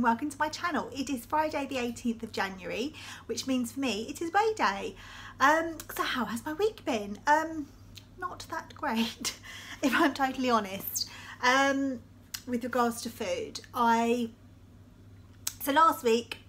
and welcome to my channel. It is Friday the 18th of January, which means for me it is weigh day. So how has my week been? Not that great, if I'm totally honest. With regards to food, so last week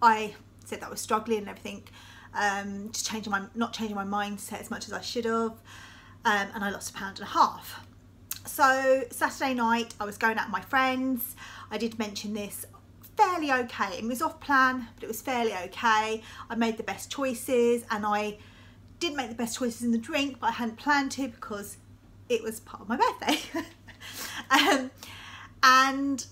I said that I was struggling and everything, just not changing my mindset as much as I should have, and I lost 1.5 pounds. So Saturday night I was going out with my friends. I did mention this, fairly okay. It was off plan, but it was fairly okay. I made the best choices, and I did make the best choices in the drink, but I hadn't planned to because it was part of my birthday. And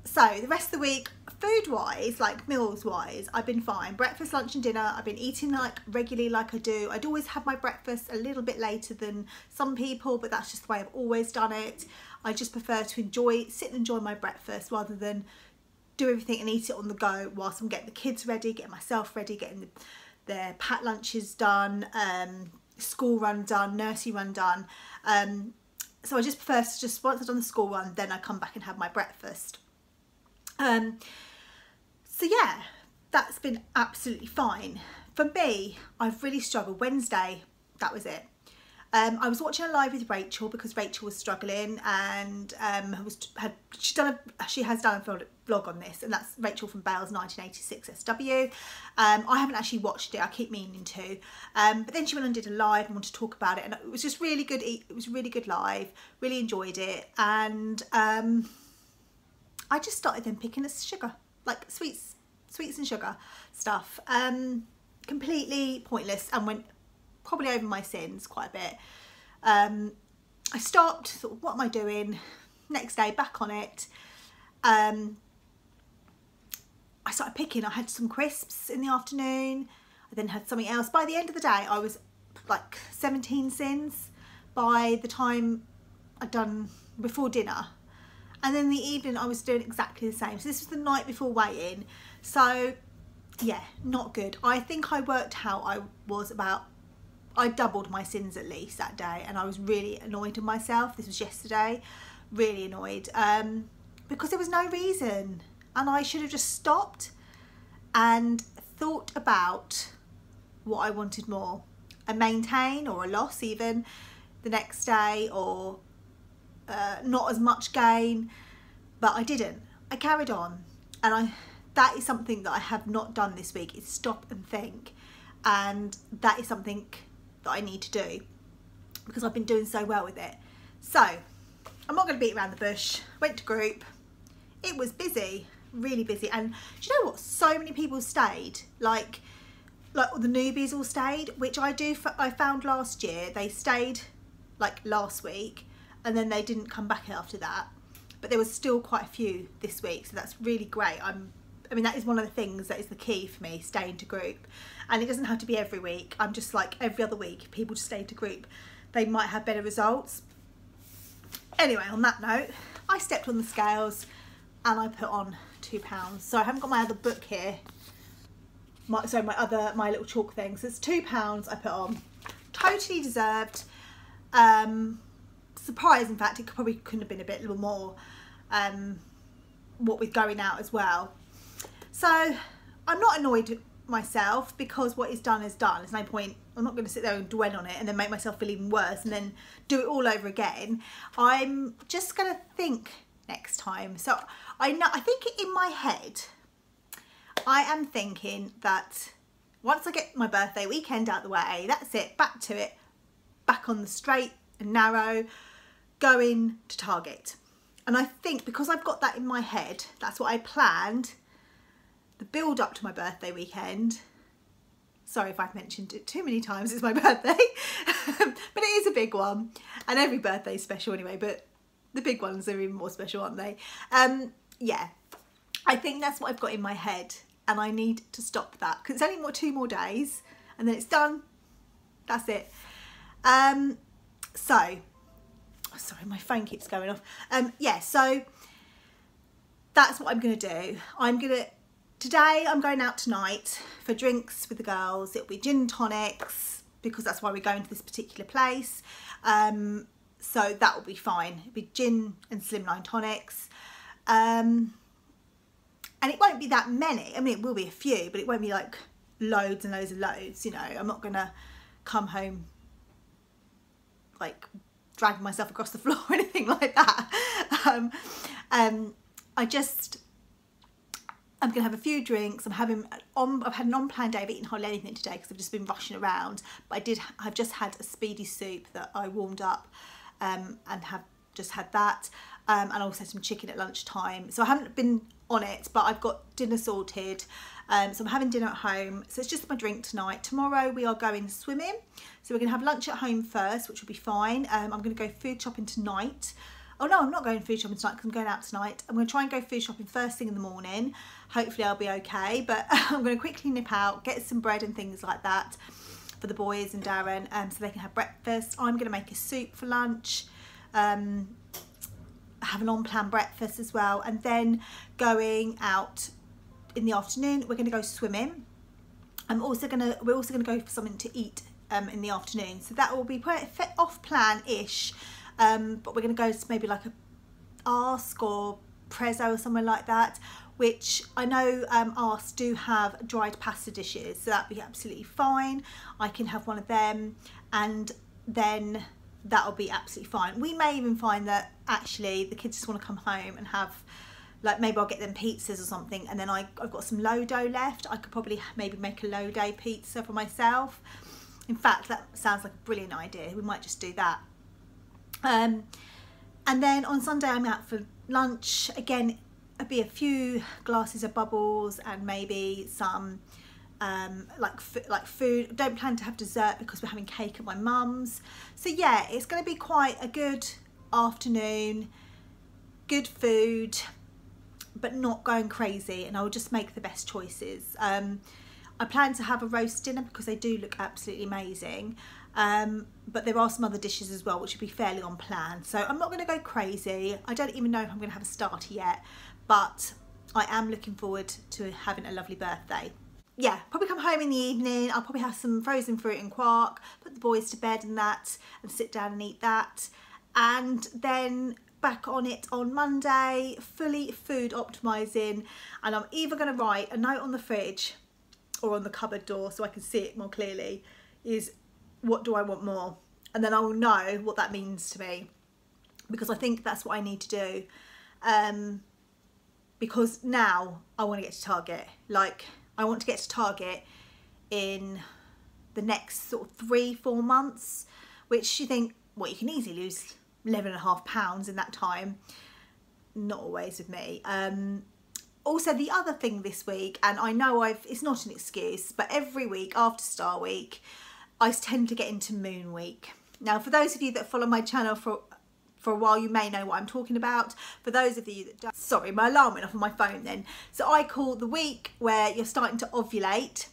so the rest of the week, food wise, like meals wise, I've been fine. Breakfast, lunch and dinner, I've been eating like regularly like I do. I'd always have my breakfast a little bit later than some people, but that's just the way I've always done it. I just prefer to sit and enjoy my breakfast rather than do everything and eat it on the go whilst I'm getting the kids ready, getting myself ready, getting their packed lunches done, school run done, nursery run done. So I just prefer to once I've done the school run, then I come back and have my breakfast. So yeah, that's been absolutely fine. For me, I've really struggled. Wednesday, that was it. I was watching a live with Rachel because Rachel was struggling, and she has done a vlog on this, and that's Rachel from Bales 1986 SW. I haven't actually watched it. I keep meaning to, but then she went and did a live and wanted to talk about it, and it was just really good. It was really good live. Really enjoyed it, and I just started then picking a sugar, like sweets and sugar stuff. Completely pointless, and went probably over my sins quite a bit. I stopped, thought, what am I doing? Next day, back on it. I started picking. I had some crisps in the afternoon. I then had something else. By the end of the day, I was like 17 sins by the time I'd done before dinner. And then in the evening I was doing exactly the same. So this was the night before weigh-in. So yeah, not good. I think I worked out I doubled my sins at least that day, and I was really annoyed with myself. This was yesterday. Really annoyed because there was no reason, and I should have just stopped and thought about what I wanted more, a maintain or a loss even the next day, or not as much gain. But I didn't. I carried on, and that is something that I have not done this week, is stop and think, and that is something that I need to do because I've been doing so well with it. So I'm not going to beat around the bush. Went to group. It was busy, really busy, and do you know what? So many people stayed, like the newbies all stayed, which I found last year. They stayed like last week, and then they didn't come back after that, but there was still quite a few this week, so that's really great. I mean, that is one of the things that is the key for me, staying to group. And it doesn't have to be every week. I'm just like every other week, people just stay to group. They might have better results. Anyway, on that note, I stepped on the scales and I put on 2 pounds. So I haven't got my other book here. My little chalk thing. So it's 2 pounds I put on. Totally deserved. Surprised, in fact, it probably couldn't have been a little more, what with going out as well. So I'm not annoyed with myself because what is done is done. There's no point. I'm not going to sit there and dwell on it and then make myself feel even worse and then do it all over again. I'm just going to think next time. So I think in my head, I am thinking that once I get my birthday weekend out the way, that's it, back to it, back on the straight and narrow, going to Target. And I think because I've got that in my head, that's what I planned. The build up to my birthday weekend. Sorry if I've mentioned it too many times, it's my birthday. But it is a big one. And every birthday is special anyway, but the big ones are even more special, aren't they? Yeah, I think that's what I've got in my head, and I need to stop that because it's only 2 more days and then it's done. That's it. Sorry, my phone keeps going off. Yeah, so that's what I'm going to do. Today I'm going out tonight for drinks with the girls. It'll be gin and tonics because that's why we're going to this particular place. So that will be fine. It'll be gin and slimline tonics. And it won't be that many. I mean, it will be a few, but it won't be like loads and loads and loads, you know. I'm not gonna come home like dragging myself across the floor or anything like that. I'm gonna have a few drinks. I've had an unplanned day of eating hardly anything today because I've just been rushing around. But I've just had a speedy soup that I warmed up and have just had that, and also some chicken at lunchtime. So I haven't been on it, but I've got dinner sorted. So I'm having dinner at home. So it's just my drink tonight. Tomorrow we are going swimming. So we're gonna have lunch at home first, which will be fine. I'm gonna go food shopping tonight. Oh no, I'm not going food shopping tonight because I'm going out tonight. I'm going to try and go food shopping first thing in the morning. Hopefully I'll be okay, but I'm going to quickly nip out, get some bread and things like that for the boys and Darren, so they can have breakfast. I'm going to make a soup for lunch, have an on-plan breakfast as well, and then going out in the afternoon. We're going to go swimming. We're also going to go for something to eat in the afternoon. So that will be off plan-ish. But we're going to go to maybe like a Ask or Prezzo or somewhere like that, which I know Ask do have dried pasta dishes, so that'd be absolutely fine. I can have one of them, and then that'll be absolutely fine. We may even find that actually the kids just want to come home and have, like, maybe I'll get them pizzas or something, and then I've got some low dough left. I could probably maybe make a low dough pizza for myself. In fact, that sounds like a brilliant idea. We might just do that. And then on Sunday I'm out for lunch. Again, it'll be a few glasses of bubbles and maybe some like food. Don't plan to have dessert because we're having cake at my mum's. So yeah, it's going to be quite a good afternoon, good food, but not going crazy, and I'll just make the best choices. I plan to have a roast dinner because they do look absolutely amazing. But there are some other dishes as well which will be fairly on plan, so I'm not going to go crazy. I don't even know if I'm going to have a starter yet, but I am looking forward to having a lovely birthday. Yeah, probably come home in the evening. I'll probably have some frozen fruit and quark, put the boys to bed and that, and sit down and eat that, and then back on it on Monday, fully food optimizing. And I'm either going to write a note on the fridge or on the cupboard door so I can see it more clearly, is what do I want more? And then I'll know what that means to me, because I think that's what I need to do. Because now I want to get to Target. Like, I want to get to Target in the next sort of 3-4 months, which you think, well, you can easily lose 11.5 pounds in that time. Not always with me. Also, the other thing this week, and I know it's not an excuse, but every week after Star Week, I tend to get into Moon Week. Now, for those of you that follow my channel for a while, you may know what I'm talking about. For those of you that don't, sorry, my alarm went off on my phone then. So I call the week where you're starting to ovulate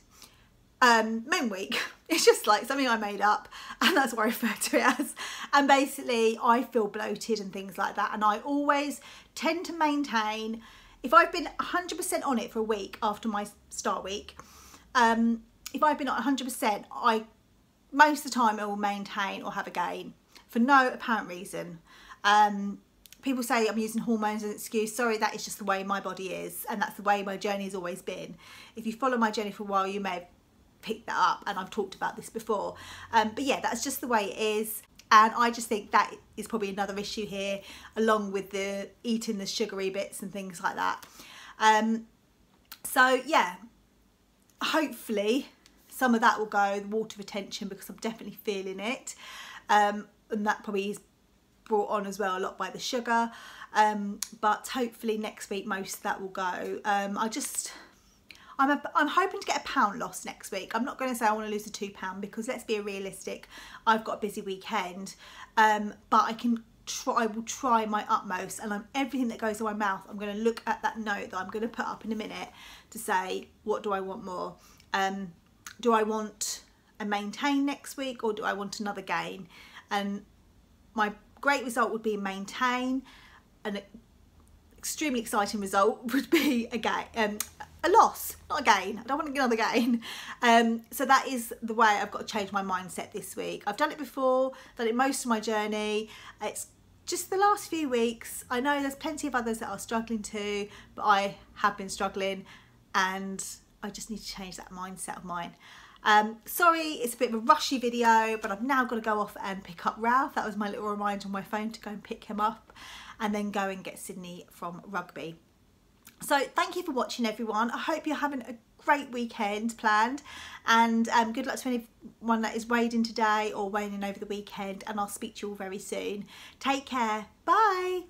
Moon Week. It's just like something I made up, and that's what I refer to it as. And basically, I feel bloated and things like that, and I always tend to maintain, if I've been 100% on it for a week after my Star Week, if I've been at 100%, most of the time I will maintain or have a gain for no apparent reason. People say I'm using hormones as an excuse. Sorry, that is just the way my body is, and that's the way my journey has always been. If you follow my journey for a while, you may have picked that up, and I've talked about this before. But yeah, that's just the way it is. And I just think that is probably another issue here, along with the eating the sugary bits and things like that. So yeah, hopefully some of that will go, the water retention, because I'm definitely feeling it. And that probably is brought on as well a lot by the sugar. But hopefully next week most of that will go. I'm hoping to get a £1 loss next week. I'm not going to say I want to lose a £2 because let's be realistic. I've got a busy weekend, but I will try my utmost, and everything that goes in my mouth, I'm going to look at that note that I'm going to put up in a minute to say, what do I want more? Do I want a maintain next week, or do I want another gain? And my great result would be a maintain. An extremely exciting result would be a gain. A loss, not a gain. I don't want another gain. So that is the way I've got to change my mindset this week. I've done it before, done it most of my journey. It's just the last few weeks, I know there's plenty of others that are struggling too, but I have been struggling and I just need to change that mindset of mine. Sorry, it's a bit of a rushy video, but I've now got to go off and pick up Ralph. That was my little reminder on my phone to go and pick him up and then go and get Sydney from rugby. So thank you for watching, everyone. I hope you're having a great weekend planned, and good luck to anyone that is wading today or wading over the weekend, and I'll speak to you all very soon. Take care. Bye.